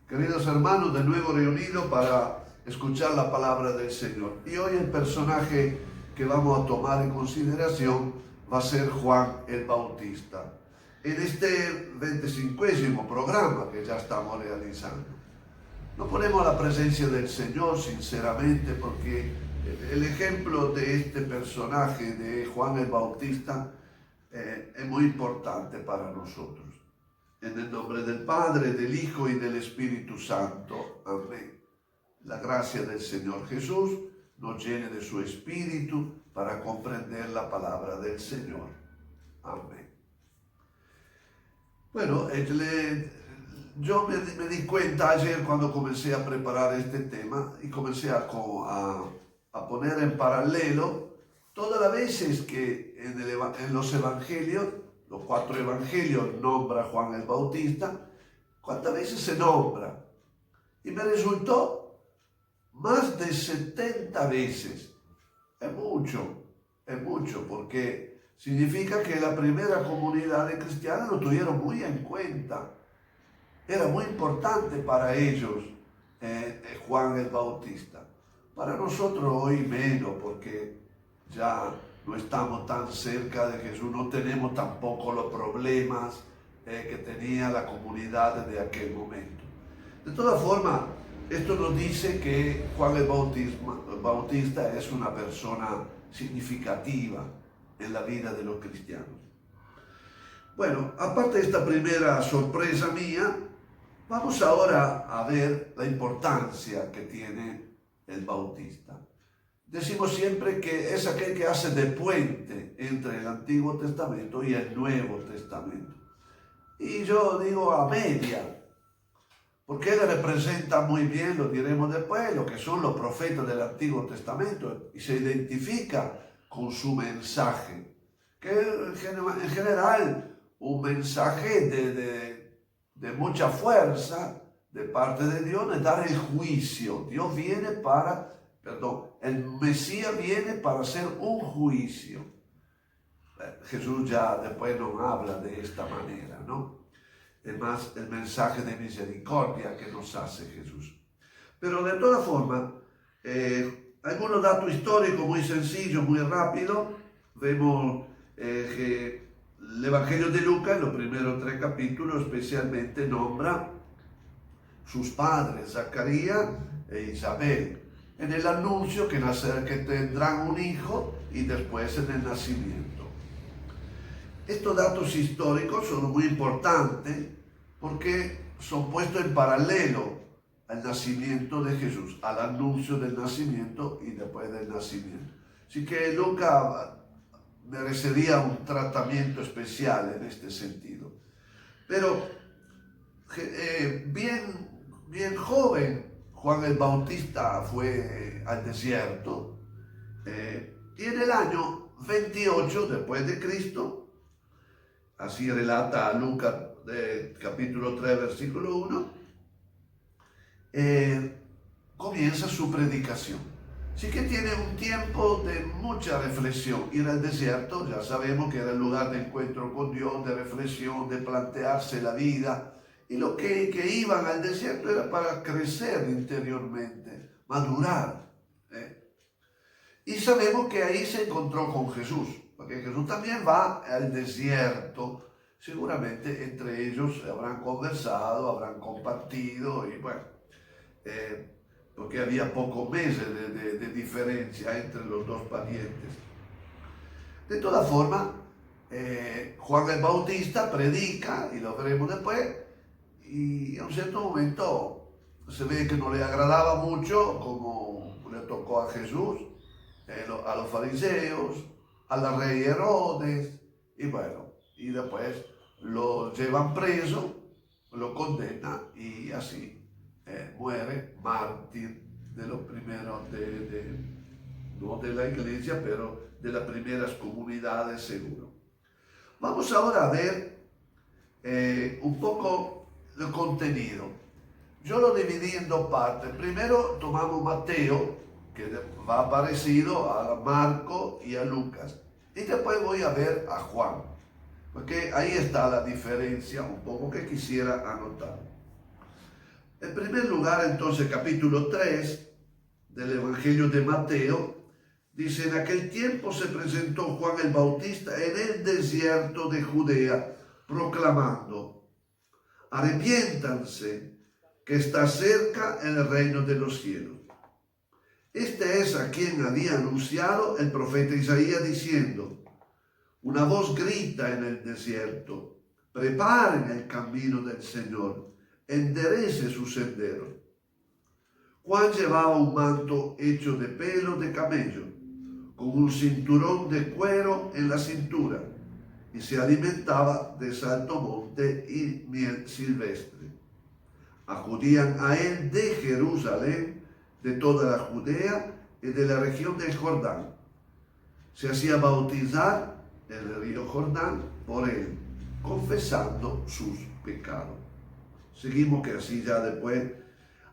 Queridos hermanos, de nuevo reunidos para escuchar la palabra del Señor. Y hoy el personaje que vamos a tomar en consideración va a ser Juan el Bautista. En este 25º programa que ya estamos realizando, nos ponemos a la presencia del Señor sinceramente, porque el ejemplo de este personaje de Juan el Bautista es muy importante para nosotros. En el nombre del Padre, del Hijo y del Espíritu Santo. Amén. La gracia del Señor Jesús nos llene de su Espíritu para comprender la palabra del Señor. Amén. Bueno, yo me di cuenta ayer cuando comencé a preparar este tema y comencé a poner en paralelo todas las veces que en los evangelios, los 4 evangelios, nombra Juan el Bautista, cuántas veces se nombra. Y me resultó más de 70 veces. Es mucho, porque significa que la primera comunidad de cristianos lo tuvieron muy en cuenta. Era muy importante para ellos Juan el Bautista. Para nosotros hoy menos, porque ya no estamos tan cerca de Jesús, no tenemos tampoco los problemas que tenía la comunidad de aquel momento. De todas formas, esto nos dice que Juan el Bautista es una persona significativa en la vida de los cristianos. Bueno, aparte de esta primera sorpresa mía, vamos ahora a ver la importancia que tiene el Bautista. Decimos siempre que es aquel que hace de puente entre el Antiguo Testamento y el Nuevo Testamento. Y yo digo a media, porque él representa muy bien, lo diremos después, lo que son los profetas del Antiguo Testamento y se identifica con su mensaje, que en general un mensaje de mucha fuerza de parte de Dios, es dar el juicio. El Mesías viene para hacer un juicio. Jesús ya después nos habla de esta manera, ¿no? Es más el mensaje de misericordia que nos hace Jesús. Pero de todas formas, algunos datos históricos muy sencillos, muy rápidos. Vemos que el Evangelio de Lucas, en los primeros 3 capítulos, especialmente nombra sus padres, Zacarías e Isabel, en el anuncio que tendrán un hijo y después en el nacimiento. Estos datos históricos son muy importantes porque son puestos en paralelo al nacimiento de Jesús, al anuncio del nacimiento y después del nacimiento. Así que Lucas merecería un tratamiento especial en este sentido. Pero bien joven, Juan el Bautista fue al desierto y en el año 28 después de Cristo, así relata Lucas capítulo 3 versículo 1, comienza su predicación. Así que tiene un tiempo de mucha reflexión. Ir al desierto, ya sabemos que era el lugar de encuentro con Dios, de reflexión, de plantearse la vida. Y lo que iban al desierto era para crecer interiormente, madurar. Y sabemos que ahí se encontró con Jesús, porque Jesús también va al desierto. Seguramente entre ellos habrán conversado, habrán compartido y bueno, porque había pocos meses de diferencia entre los dos parientes. De todas formas, Juan el Bautista predica, y lo veremos después, y en un cierto momento se ve que no le agradaba mucho, como le tocó a Jesús, a los fariseos, a la rey Herodes, y bueno, y después lo llevan preso, lo condenan y así muere mártir de los primeros, no de la iglesia, pero de las primeras comunidades seguro. Vamos ahora a ver un poco el contenido. Yo lo dividí en 2 partes. Primero tomamos Mateo, que va parecido a Marco y a Lucas. Y después voy a ver a Juan, porque ahí está la diferencia un poco que quisiera anotar. En primer lugar, entonces, capítulo 3 del Evangelio de Mateo, dice: en aquel tiempo se presentó Juan el Bautista en el desierto de Judea, proclamando: arrepiéntanse, que está cerca el reino de los cielos. Este es a quien había anunciado el profeta Isaías diciendo: una voz grita en el desierto, preparen el camino del Señor, enderece su sendero. Juan llevaba un manto hecho de pelo de camello, con un cinturón de cuero en la cintura, y se alimentaba de saltamonte y miel silvestre. Acudían a él de Jerusalén, de toda la Judea y de la región del Jordán. Se hacía bautizar en el río Jordán por él, confesando sus pecados. Seguimos que así ya después,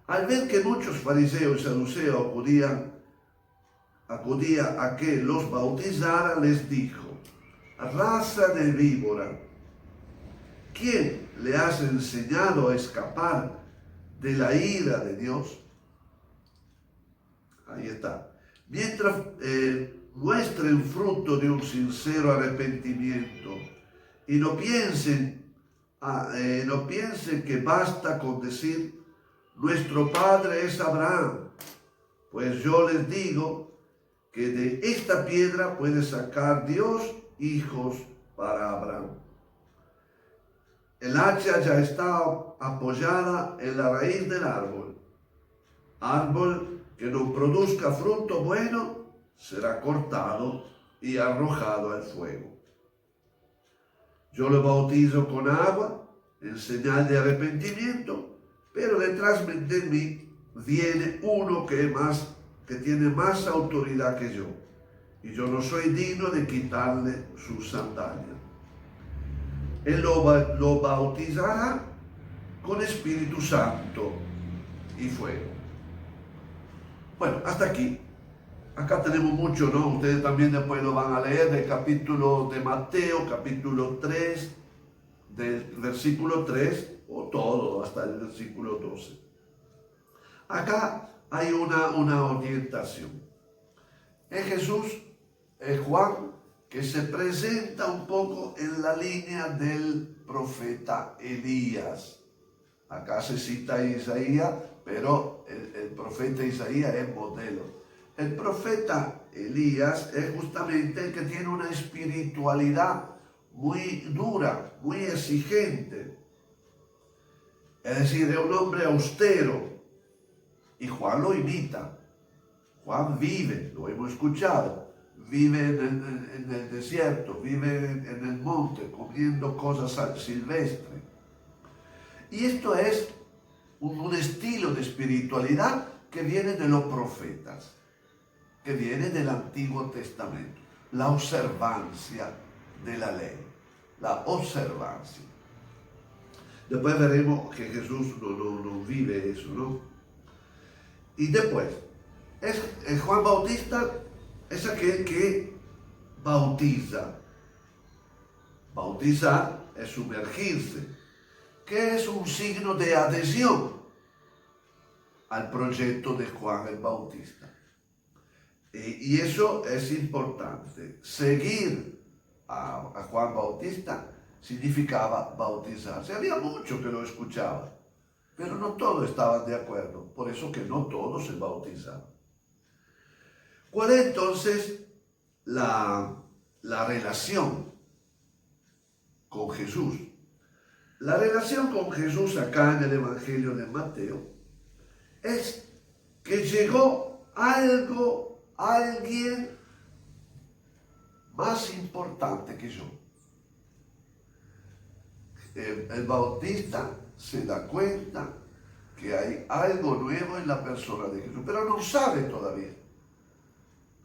al ver que muchos fariseos y saduceos acudían a que los bautizara, les dijo: raza de víbora, ¿quién le has enseñado a escapar de la ira de Dios? Ahí está. Mientras muestren fruto de un sincero arrepentimiento y no piensen que basta con decir: nuestro padre es Abraham, pues yo les digo que de esta piedra puede sacar Dios hijos para Abraham. El hacha ya está apoyada en la raíz del árbol. Árbol que no produzca fruto bueno será cortado y arrojado al fuego. Yo lo bautizo con agua en señal de arrepentimiento, pero detrás de mí viene uno que tiene más autoridad que yo, y yo no soy digno de quitarle sus sandalias. Él lo bautizará con Espíritu Santo y fuego. Bueno, hasta aquí. Acá tenemos mucho, ¿no? Ustedes también después lo van a leer del capítulo de Mateo, capítulo 3, del versículo 3, o todo hasta el versículo 12. Acá hay una orientación. Es Jesús, es Juan, que se presenta un poco en la línea del profeta Elías. Acá se cita a Isaías, pero el profeta Isaías es modelo. El profeta Elías es justamente el que tiene una espiritualidad muy dura, muy exigente. Es decir, es un hombre austero. Y Juan lo imita. Juan vive, lo hemos escuchado, vive en el desierto, vive en el monte, comiendo cosas silvestres. Y esto es un estilo de espiritualidad que viene de los profetas, que viene del Antiguo Testamento, la observancia de la ley, la observancia. Después veremos que Jesús no vive eso, ¿no? Y después, Juan Bautista es aquel que bautiza. Bautizar es sumergirse, que es un signo de adhesión al proyecto de Juan el Bautista. Y eso es importante. Seguir a Juan Bautista significaba bautizarse. Había muchos que lo escuchaban, pero no todos estaban de acuerdo. Por eso que no todos se bautizaban. ¿Cuál es entonces la relación con Jesús? La relación con Jesús acá en el Evangelio de Mateo es que llegó alguien más importante que yo. El Bautista se da cuenta que hay algo nuevo en la persona de Jesús, pero no sabe todavía.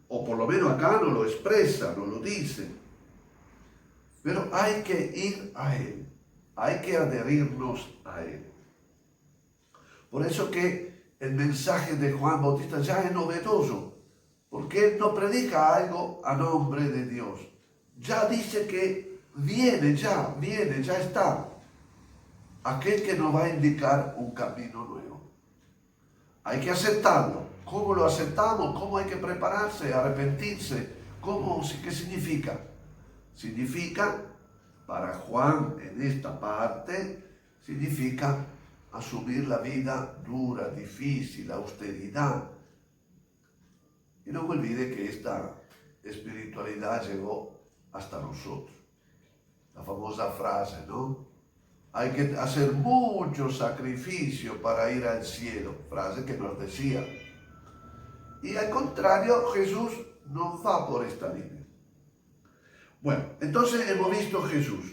O por lo menos acá no lo expresa, no lo dice. Pero hay que ir a Él, hay que adherirnos a Él. Por eso que el mensaje de Juan Bautista ya es novedoso, porque él no predica algo a nombre de Dios. Ya dice que viene, ya está. Aquel que nos va a indicar un camino nuevo. Hay que aceptarlo. ¿Cómo lo aceptamos? ¿Cómo hay que prepararse, arrepentirse? ¿Qué significa? Significa, para Juan en esta parte, significa asumir la vida dura, difícil, la austeridad. Y no me olvide que esta espiritualidad llegó hasta nosotros. La famosa frase, ¿no? Hay que hacer mucho sacrificio para ir al cielo, frase que nos decía. Y al contrario, Jesús no va por esta línea. Bueno, entonces hemos visto Jesús,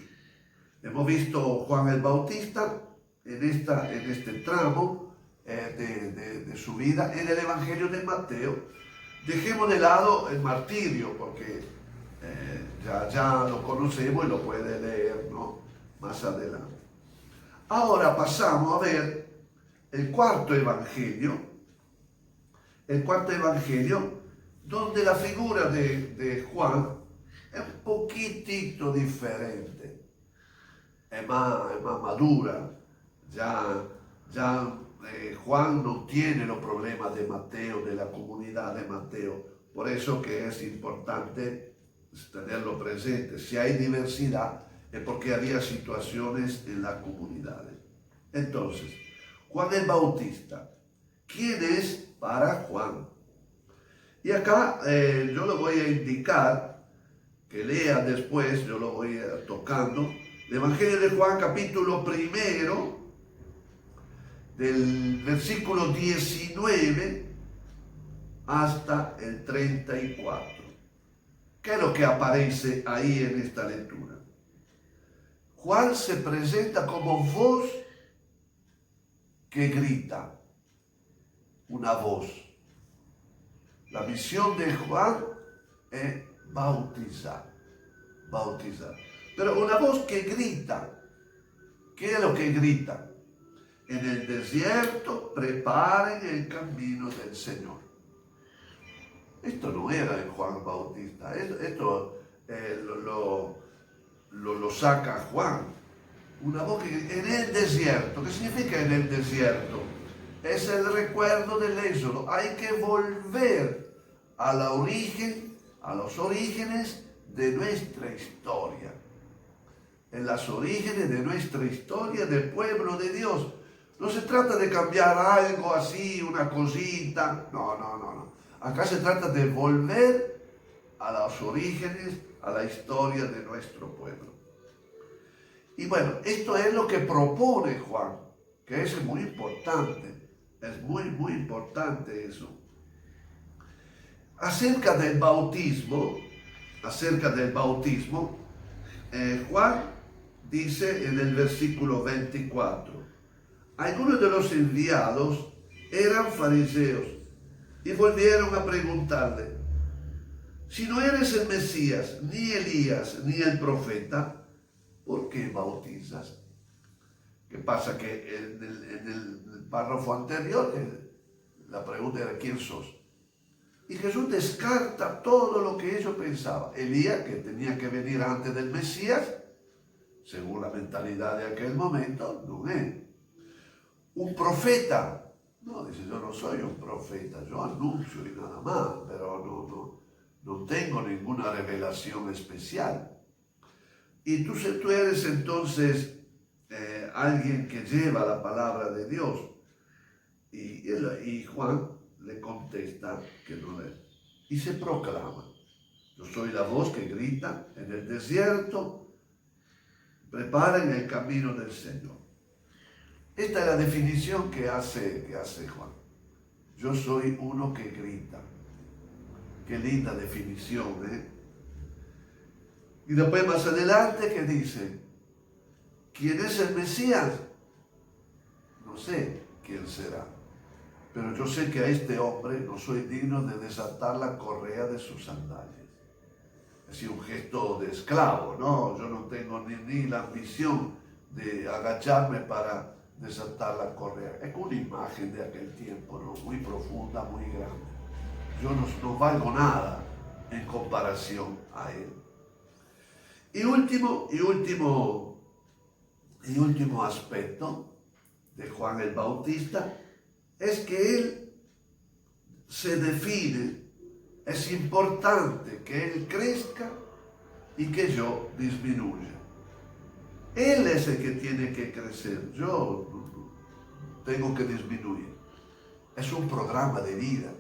hemos visto Juan el Bautista en este tramo de su vida en el Evangelio de Mateo. Dejemos de lado el martirio, porque ya lo conocemos y lo puede leer, ¿no?, más adelante. Ahora pasamos a ver el cuarto evangelio, donde la figura de Juan es un poquitito diferente, es más madura. Juan no tiene los problemas de Mateo, de la comunidad de Mateo, por eso que es importante tenerlo presente. Si hay diversidad, es porque había situaciones en las comunidades. Entonces, Juan el Bautista, ¿quién es para Juan? Y acá yo lo voy a indicar, que lea después, yo lo voy tocando, el Evangelio de Juan, capítulo 1, del versículo 19 hasta el 34. ¿Qué es lo que aparece ahí en esta lectura? Juan se presenta como voz que grita, una voz. La misión de Juan es bautizar. Pero una voz que grita. ¿Qué es lo que grita? En el desierto preparen el camino del Señor. Esto no era en Juan Bautista, esto lo saca Juan. Una voz que en el desierto. ¿Qué significa en el desierto? Es el recuerdo del Éxodo. Hay que volver a los orígenes de nuestra historia. En los orígenes de nuestra historia del pueblo de Dios. No se trata de cambiar algo así, una cosita. No. Acá se trata de volver a los orígenes, a la historia de nuestro pueblo. Y bueno, esto es lo que propone Juan, que es muy importante. Es muy importante eso. Acerca del bautismo, Juan dice en el versículo 24, algunos de los enviados eran fariseos y volvieron a preguntarle, si no eres el Mesías, ni Elías, ni el profeta, ¿por qué bautizas? ¿Qué pasa? Que en el párrafo anterior la pregunta era ¿quién sos? Y Jesús descarta todo lo que ellos pensaban. Elías, que tenía que venir antes del Mesías, según la mentalidad de aquel momento, no es. Un profeta, no, dice, yo no soy un profeta, yo anuncio y nada más, pero no tengo ninguna revelación especial. Y tú eres entonces alguien que lleva la palabra de Dios. Y Juan le contesta que no es. Y se proclama, yo soy la voz que grita en el desierto, preparen el camino del Señor. Esta es la definición que hace Juan. Yo soy uno que grita. Qué linda definición, ¿eh? Y después más adelante que dice, ¿quién es el Mesías? No sé quién será, pero yo sé que a este hombre no soy digno de desatar la correa de sus sandalias. Es decir, un gesto de esclavo, ¿no? Yo no tengo ni la ambición de agacharme para desatar la correa. Es una imagen de aquel tiempo, ¿no? Muy profunda, muy grande. Yo no valgo nada en comparación a él. Y último aspecto de Juan el Bautista es que él se define. Es importante que él crezca y que yo disminuya. Él es el que tiene que crecer, yo tengo que disminuir. Es un programa de vida,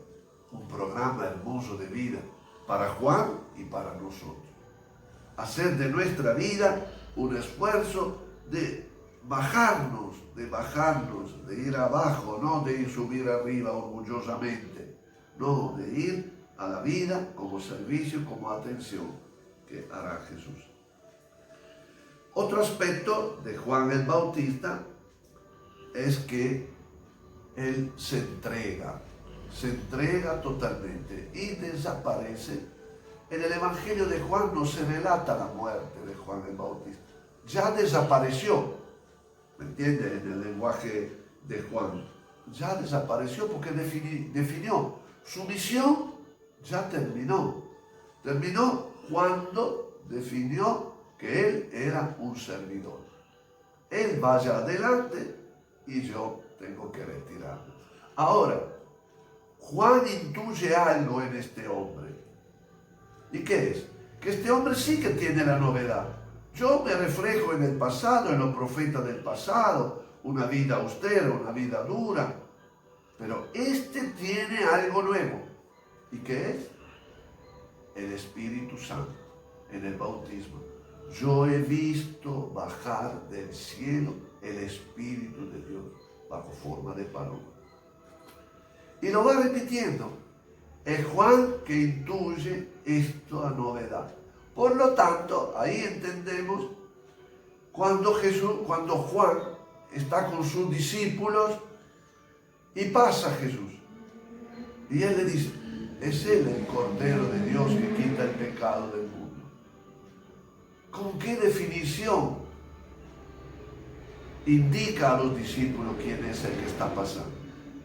un programa hermoso de vida para Juan y para nosotros. Hacer de nuestra vida un esfuerzo de bajarnos, de ir abajo, no de ir subir arriba orgullosamente, no, de ir a la vida como servicio, como atención que hará Jesús. Otro aspecto de Juan el Bautista es que él se entrega totalmente y desaparece. En el Evangelio de Juan no se relata la muerte de Juan el Bautista, ya desapareció, ¿me entiende? En el lenguaje de Juan, ya desapareció porque definió su misión, ya terminó cuando definió que él era un servidor. Él vaya adelante y yo tengo que retirarme. Ahora, Juan intuye algo en este hombre. ¿Y qué es? Que este hombre sí que tiene la novedad. Yo me reflejo en el pasado, en los profetas del pasado, una vida austera, una vida dura. Pero este tiene algo nuevo. ¿Y qué es? El Espíritu Santo en el bautismo. Yo he visto bajar del cielo el Espíritu de Dios bajo forma de paloma. Y lo va repitiendo. Es Juan que intuye esta novedad. Por lo tanto, ahí entendemos cuando Juan está con sus discípulos y pasa Jesús. Y él le dice, es él el Cordero de Dios que quita el pecado del mundo. ¿Con qué definición indica a los discípulos quién es el que está pasando?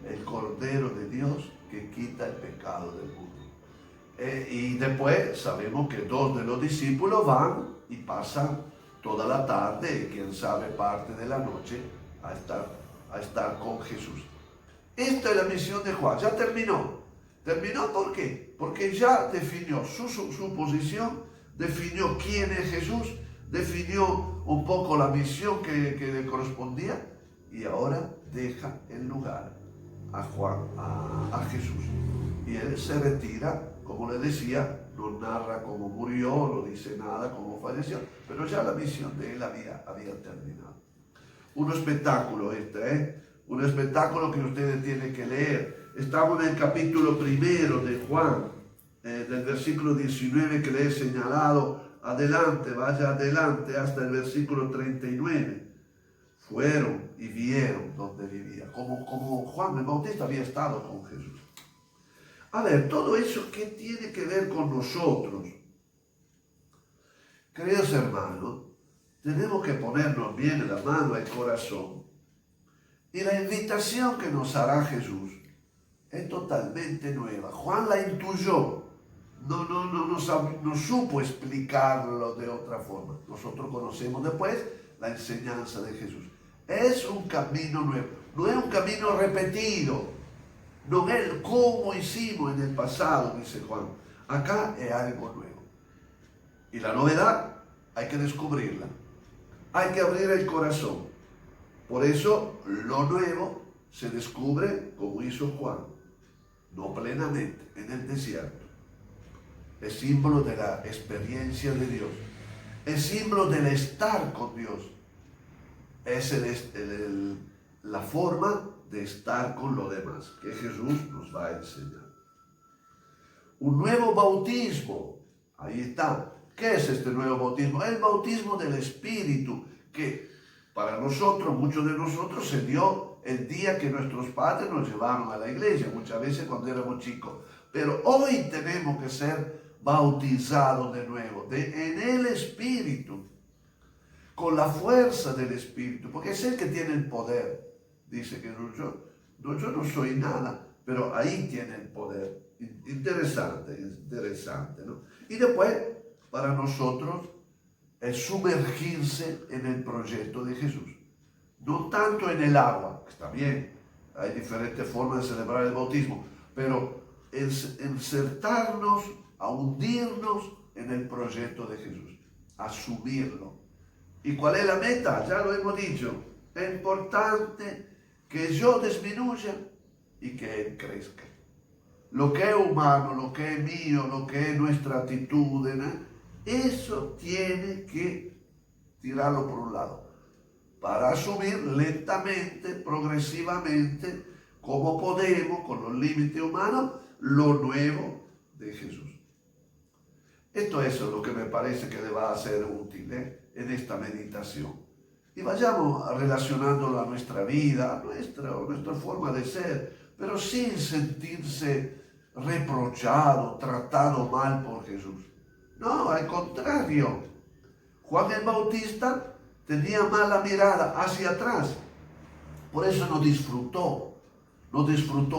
El Cordero de Dios que quita el pecado del mundo. Y después sabemos que dos de los discípulos van y pasan toda la tarde, quién sabe parte de la noche, a estar con Jesús. Esta es la misión de Juan, ya terminó. ¿Terminó por qué? Porque ya definió su posición, definió quién es Jesús, definió un poco la misión que le correspondía y ahora deja el lugar a Juan, a Jesús. Y él se retira, como le decía, no narra cómo murió, no dice nada cómo falleció, pero ya la misión de él había terminado. Un espectáculo un espectáculo que ustedes tienen que leer. Estamos en el capítulo 1 de Juan, del versículo 19 que le he señalado. Adelante, vaya adelante hasta el versículo 39. Fueron y vieron donde vivía, como Juan el Bautista había estado con Jesús. A ver, todo eso, ¿qué tiene que ver con nosotros? Queridos hermanos, tenemos que ponernos bien en la mano el corazón. Y la invitación que nos hará Jesús es totalmente nueva. Juan la intuyó, no supo explicarlo de otra forma. Nosotros conocemos después la enseñanza de Jesús. Es un camino nuevo, no es un camino repetido, no es como hicimos en el pasado, dice Juan. Acá es algo nuevo. Y la novedad hay que descubrirla, hay que abrir el corazón. Por eso lo nuevo se descubre como hizo Juan, no plenamente, en el desierto. Es símbolo de la experiencia de Dios, es símbolo del estar con Dios, es la forma de estar con lo demás que Jesús nos va a enseñar. Un nuevo bautismo, ahí está. ¿Qué es este nuevo bautismo? El bautismo del Espíritu, que para nosotros, muchos de nosotros, se dio el día que nuestros padres nos llevaron a la iglesia, muchas veces cuando éramos chicos. Pero hoy tenemos que ser bautizados de nuevo, en el Espíritu, con la fuerza del Espíritu, porque es Él que tiene el poder. dice Jesús, yo no soy nada, pero ahí tiene el poder. Interesante, interesante, ¿no? Y después, para nosotros, es sumergirse en el proyecto de Jesús. No tanto en el agua, que está bien, hay diferentes formas de celebrar el bautismo, pero insertarnos, a hundirnos en el proyecto de Jesús, asumirlo. ¿Y cuál es la meta? Ya lo hemos dicho, es importante que yo disminuya y que Él crezca. Lo que es humano, lo que es mío, lo que es nuestra actitud, ¿no? Eso tiene que tirarlo por un lado, para asumir lentamente, progresivamente, como podemos, con los límites humanos, lo nuevo de Jesús. Esto es lo que me parece que le va a ser útil en esta meditación. Y vayamos relacionándolo a nuestra vida, a nuestra forma de ser, pero sin sentirse reprochado, tratado mal por Jesús. No, al contrario. Juan el Bautista tenía mala mirada hacia atrás. Por eso no disfrutó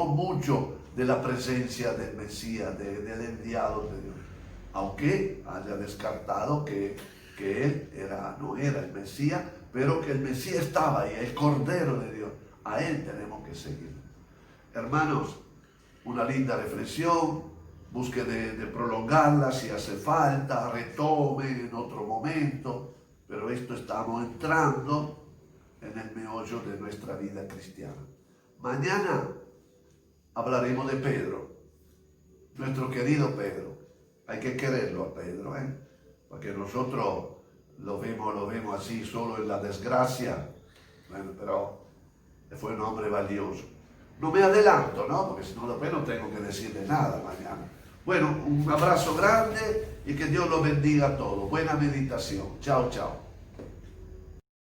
mucho de la presencia del Mesías, del enviado de Dios. Aunque haya descartado que él no era el Mesías, pero que el Mesías estaba ahí, el Cordero de Dios. A él tenemos que seguir. Hermanos, una linda reflexión, busque de prolongarla si hace falta, retome en otro momento, pero esto estamos entrando en el meollo de nuestra vida cristiana. Mañana hablaremos de Pedro, nuestro querido Pedro. Hay que quererlo a Pedro, porque nosotros lo vemos así solo en la desgracia. Bueno, pero fue un hombre valioso. No me adelanto, ¿no? Porque si no, después no tengo que decirle nada mañana. Bueno, un abrazo grande y que Dios los bendiga a todos. Buena meditación. Chao, chao.